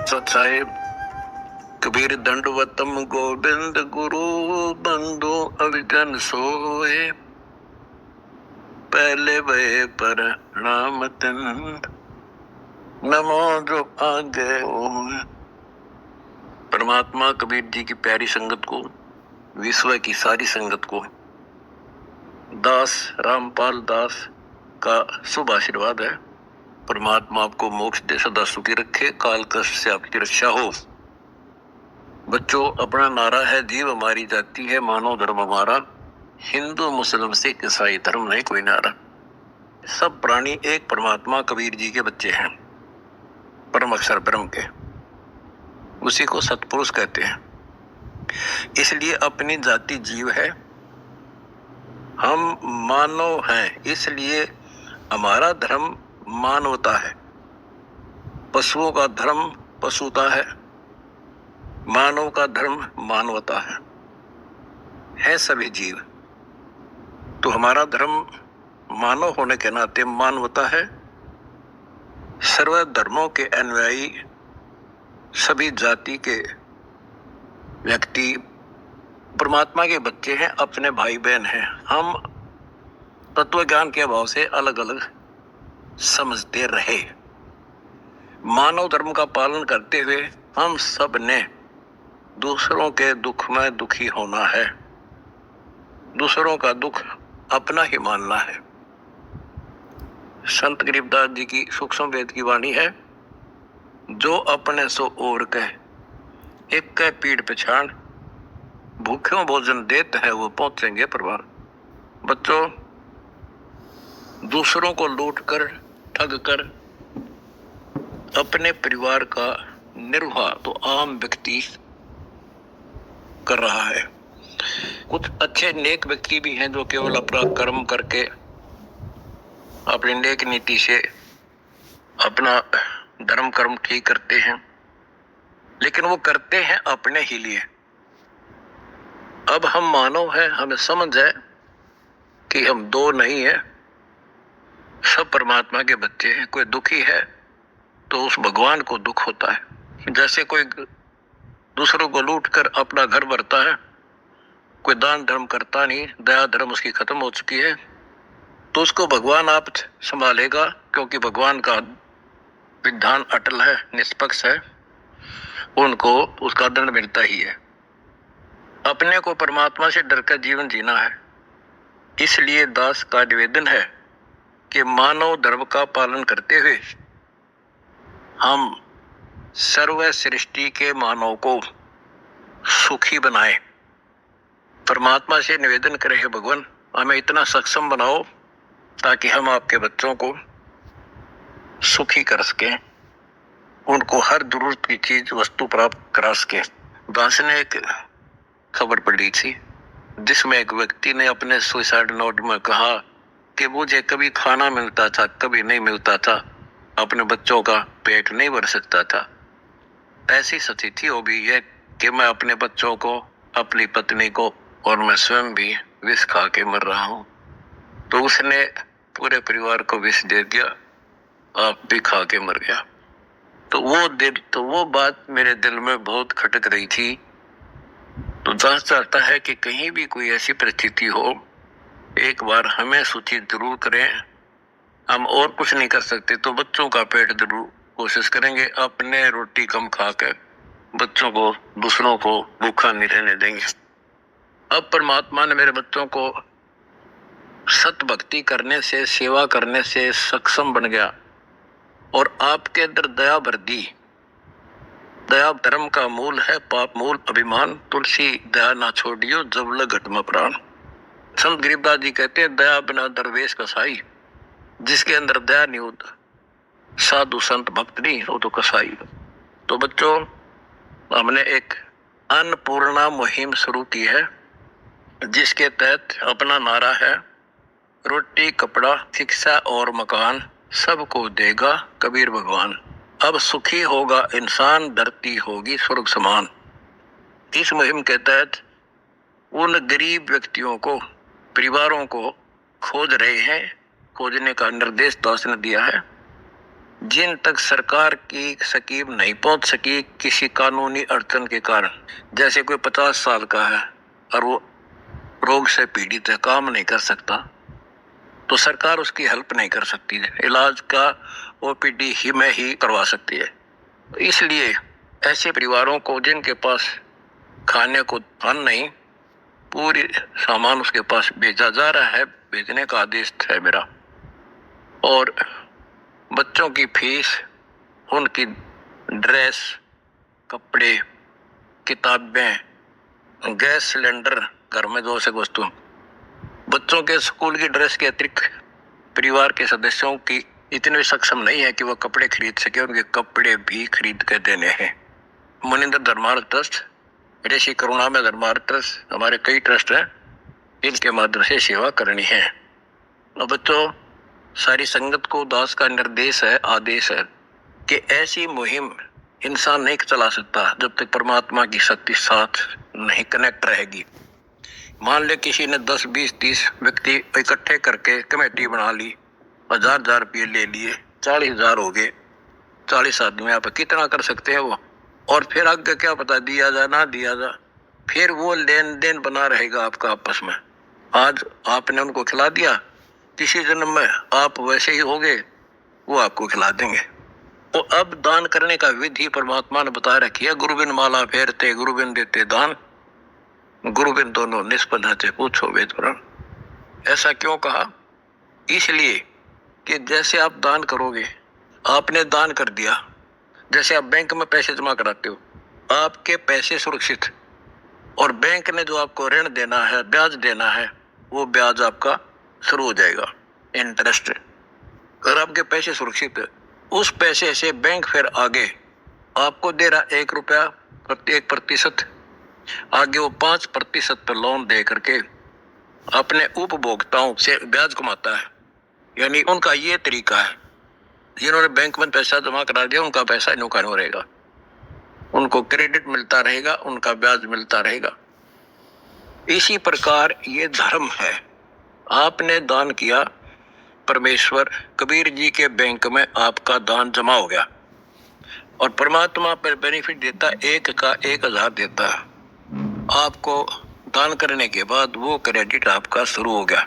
सच्चाई कबीर दंडवतम गोविंद गुरु बंधु अविजन सोए, पहले भय पर नाम तिंद नमो जो आगे ओम। परमात्मा कबीर जी की प्यारी संगत को, विश्व की सारी संगत को दास रामपाल दास का शुभ आशीर्वाद है। परमात्मा आपको मोक्ष दे, सदा सुखी रखे, काल कष्ट से आपकी रक्षा हो। बच्चों, अपना नारा है जीव हमारी जाति है, मानव धर्म हमारा, हिंदू मुस्लिम सिख ईसाई धर्म नहीं कोई नारा। सब प्राणी एक परमात्मा कबीर जी के बच्चे हैं, परम अक्षर ब्रह्म के, उसी को सतपुरुष कहते हैं। इसलिए अपनी जाति जीव है, हम मानव हैं, इसलिए हमारा धर्म मानवता है। पशुओं का धर्म पशुता है, मानव का धर्म मानवता है सभी जीव। तो हमारा धर्म मानव होने के नाते मानवता है। सर्व धर्मों के अनुयायी सभी जाति के व्यक्ति परमात्मा के बच्चे हैं, अपने भाई बहन हैं। हम तत्व ज्ञान के अभाव से अलग अलग समझते रहे। मानव धर्म का पालन करते हुए हम सब ने दूसरों के दुख में दुखी होना है, दूसरों का दुख अपना ही मानना है। संत गरीबदास जी की सूक्ष्म वेद की वाणी है, जो अपने सो और कह एक कह पीड़ पछाड़, भूखों भोजन देते हैं वो पहुंचेंगे परवान। बच्चों, दूसरों को लूट कर ठग कर अपने परिवार का निर्वाह तो आम व्यक्ति कर रहा है। कुछ अच्छे नेक व्यक्ति भी हैं जो केवल अपना कर्म करके अपनी नेक नीति से अपना धर्म कर्म ठीक करते हैं, लेकिन वो करते हैं अपने ही लिए। अब हम मानव हैं, हमें समझ है कि हम दो नहीं है, सब परमात्मा के बच्चे हैं। कोई दुखी है तो उस भगवान को दुख होता है। जैसे कोई दूसरों को लूट कर अपना घर भरता है, कोई दान धर्म करता नहीं, दया धर्म उसकी खत्म हो चुकी है, तो उसको भगवान आप संभालेगा, क्योंकि भगवान का विधान अटल है, निष्पक्ष है, उनको उसका दंड मिलता ही है। अपने को परमात्मा से डरकर जीवन जीना है। इसलिए दास का निवेदन है कि मानव धर्म का पालन करते हुए हम सर्व सृष्टि के मानव को सुखी बनाए। परमात्मा से निवेदन करें, हे भगवान हमें इतना सक्षम बनाओ ताकि हम आपके बच्चों को सुखी कर सकें, उनको हर जरूरत की चीज वस्तु प्राप्त करा सकें। दास ने एक खबर पढ़ी थी जिसमें एक व्यक्ति ने अपने सुसाइड नोट में कहा कि मुझे कभी खाना मिलता था, कभी नहीं मिलता था, अपने बच्चों का पेट नहीं भर सकता था। ऐसी स्थिति हो भी है कि मैं अपने बच्चों को, अपनी पत्नी को और मैं स्वयं भी विष खा के मर रहा हूं। तो उसने पूरे परिवार को विष दे दिया, आप भी खा के मर गया। तो वो बात मेरे दिल में बहुत खटक रही थी। तो दास चाहता है कि कहीं भी कोई ऐसी परिस्थिति हो, एक बार हमें सूचित जरूर करें। हम और कुछ नहीं कर सकते तो बच्चों का पेट जरूर कोशिश करेंगे, अपने रोटी कम खाकर बच्चों को, दूसरों को भूखा नहीं रहने देंगे। अब परमात्मा ने मेरे बच्चों को सत भक्ति करने से, सेवा करने से सक्षम बन गया और आपके अंदर दया भर दी। दया धर्म का मूल है, पाप मूल अभिमान, तुलसी दया ना छोड़ियो जब लग घट में प्राण। संत गरीबदास जी कहते हैं, दया बिना दरवेश कसाई, जिसके अंदर दया नहीं होता साधु संत भक्त नहीं हो तो कसाई। तो बच्चों, हमने एक अन्नपूर्णा मुहिम शुरू की है, जिसके तहत अपना नारा है, रोटी कपड़ा शिक्षा और मकान सबको देगा कबीर भगवान। अब सुखी होगा इंसान, धरती होगी स्वर्ग समान। इस मुहिम के तहत उन गरीब व्यक्तियों को, परिवारों को खोज रहे हैं, खोजने का निर्देश दास ने दिया है। जिन तक सरकार की स्कीम नहीं पहुंच सकी किसी कानूनी अड़चन के कारण, जैसे कोई 50 साल का है और वो रोग से पीड़ित है, काम नहीं कर सकता, तो सरकार उसकी हेल्प नहीं कर सकती है, इलाज का ओपीडी ही में ही करवा सकती है। इसलिए ऐसे परिवारों को जिनके पास खाने को धन नहीं, पूरी सामान उसके पास भेजा जा रहा है, भेजने का आदेश है मेरा। और बच्चों की फीस, उनकी ड्रेस, कपड़े, किताबें, गैस सिलेंडर, घर में जो से वस्तु, बच्चों के स्कूल की ड्रेस के अतिरिक्त परिवार के सदस्यों की इतने सक्षम नहीं है कि वो कपड़े खरीद सके, उनके कपड़े भी खरीद के देने हैं। मनिंदर धर्मार्थ ट्रस्ट, ऋषि करुणामय धर्मार्थ ट्रस्ट, हमारे कई ट्रस्ट हैं, इनके माध्यम से सेवा करनी है। और बच्चों, सारी संगत को दास का निर्देश है, आदेश है कि ऐसी मुहिम इंसान नहीं चला सकता जब तक परमात्मा की शक्ति साथ नहीं कनेक्ट रहेगी। मान ले किसी ने 10, 20, 30 व्यक्ति इकट्ठे करके कमेटी बना ली, 1000 रुपये ले लिए, 40,000 हो गए, 40 आदमी आप कितना कर सकते हैं वो? और फिर आगे क्या पता दिया जा ना दिया जा, फिर वो लेन देन बना रहेगा आपका आपस में। आज आपने उनको खिला दिया, किसी जन्म में आप वैसे ही होगे, वो आपको खिला देंगे। तो अब दान करने का विधि परमात्मा ने बता रखी है। गुरुबिन माला फेरते, गुरुबिन देते दान, गुरुबिन दोनों निष्फल रहते, पूछो वेद पुराण। ऐसा क्यों कहा? इसलिए कि जैसे आप दान करोगे, आपने दान कर दिया, जैसे आप बैंक में पैसे जमा कराते हो, आपके पैसे सुरक्षित, और बैंक ने जो आपको ऋण देना है, ब्याज देना है, वो ब्याज आपका शुरू हो जाएगा, इंटरेस्ट। अगर आपके पैसे सुरक्षित है, उस पैसे से बैंक फिर आगे आपको दे रहा 1 रुपया प्रति 1%, आगे वो 5% पर लोन दे करके अपने उपभोक्ताओं से ब्याज कमाता है। यानी उनका ये तरीका है, जिन्होंने बैंक में पैसा जमा करा दिया उनका पैसा नुकसान हो रहेगा, उनको क्रेडिट मिलता रहेगा, उनका ब्याज मिलता रहेगा। इसी प्रकार ये धर्म है। आपने दान किया, परमेश्वर कबीर जी के बैंक में आपका दान जमा हो गया, और परमात्मा पर बेनिफिट देता, 1 का 1000 देता है आपको। दान करने के बाद वो क्रेडिट आपका शुरू हो गया,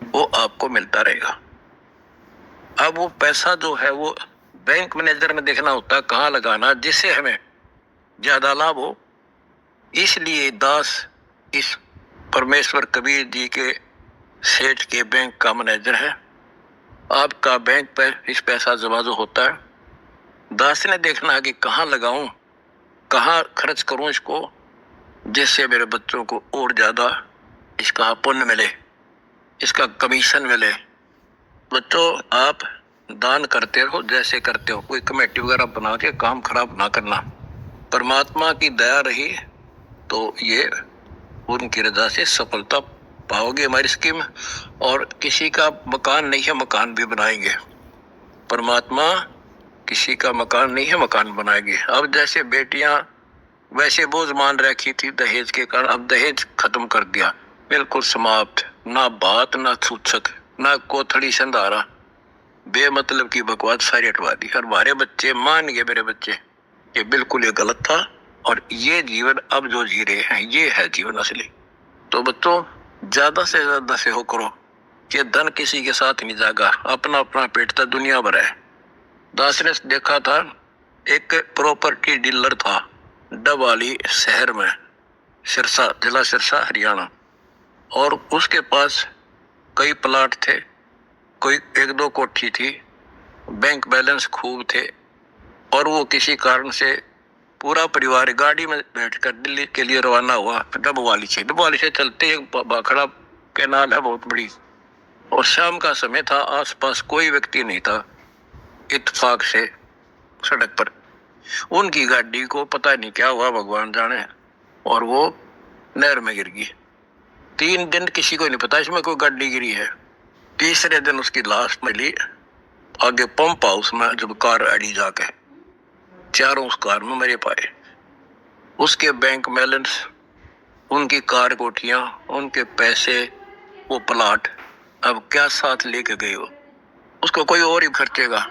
वो आपको मिलता रहेगा। अब वो पैसा जो है वो बैंक मैनेजर ने देखना होता है कहाँ लगाना, जिससे हमें ज्यादा लाभ हो। इसलिए दास इस परमेश्वर कबीर जी के सेठ के बैंक का मैनेजर है। आपका बैंक पर इस पैसा जमा जो होता है, दास ने देखना है कि कहाँ लगाऊं, कहाँ खर्च करूं इसको, जिससे मेरे बच्चों को और ज्यादा इसका पुण्य मिले, इसका कमीशन मिले। बच्चों, आप दान करते रहो जैसे करते हो, कोई कमेटी वगैरह बना के काम खराब ना करना। परमात्मा की दया रही तो ये उनकी रजा से सफलता पाओगे हमारी स्कीम। और किसी का मकान नहीं है, मकान भी बनाएंगे। परमात्मा किसी का मकान नहीं है, मकान बनाएंगे। अब जैसे बेटियां वैसे बोझ मान रखी थी दहेज के कारण, अब दहेज खत्म कर दिया, बिल्कुल समाप्त। ना बात, ना सूचक, ना कोथड़ी संधारा, बेमतलब की बकवास सारी हटवा दी। और हमारे बच्चे मान गए, मेरे बच्चे, ये बिल्कुल ये गलत था, और ये जीवन अब जो जी रहे हैं ये है जीवन असली। तो बच्चों, ज्यादा से ज्यादा सेवा करो। ये धन किसी के साथ नहीं जाएगा, अपना अपना पेट था, दुनिया भर है। दास ने देखा था, एक प्रॉपर्टी डीलर था डबवाली शहर में, सिरसा, जिला सिरसा, हरियाणा, और उसके पास कई प्लाट थे, कोई 1-2 कोठी थी, बैंक बैलेंस खूब थे, और वो किसी कारण से पूरा परिवार गाड़ी में बैठकर दिल्ली के लिए रवाना हुआ। डबवाली से चलते एक भाखड़ा कैनाल है बहुत बड़ी, और शाम का समय था, आसपास कोई व्यक्ति नहीं था। इत्तेफाक से सड़क पर उनकी गाड़ी को पता नहीं क्या हुआ, भगवान जाने, और वो नहर में गिर गई। 3 दिन किसी को नहीं पता इसमें कोई गाड़ी गिरी है। तीसरे दिन उसकी लाश मिली आगे पंप हाउस में, जब कार अड़ी जाके, चारों उस कार में मरे पाए। उसके बैंक बैलेंस, उनकी कार, कोठियां, उनके पैसे, वो प्लाट, अब क्या साथ लेके गए हो? उसको कोई और ही खर्चेगा।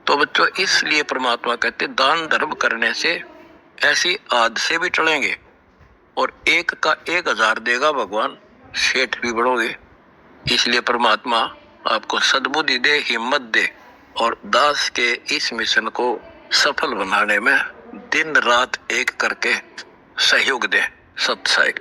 तो बच्चों इसलिए परमात्मा कहते दान धर्म करने से ऐसी आद से भी टलेंगे और 1 का 1000 देगा भगवान, सेठ भी बढ़ोगे। इसलिए परमात्मा आपको सद्बुद्धि दे, हिम्मत दे और दास के इस मिशन को सफल बनाने में दिन रात एक करके सहयोग दे। सत साई।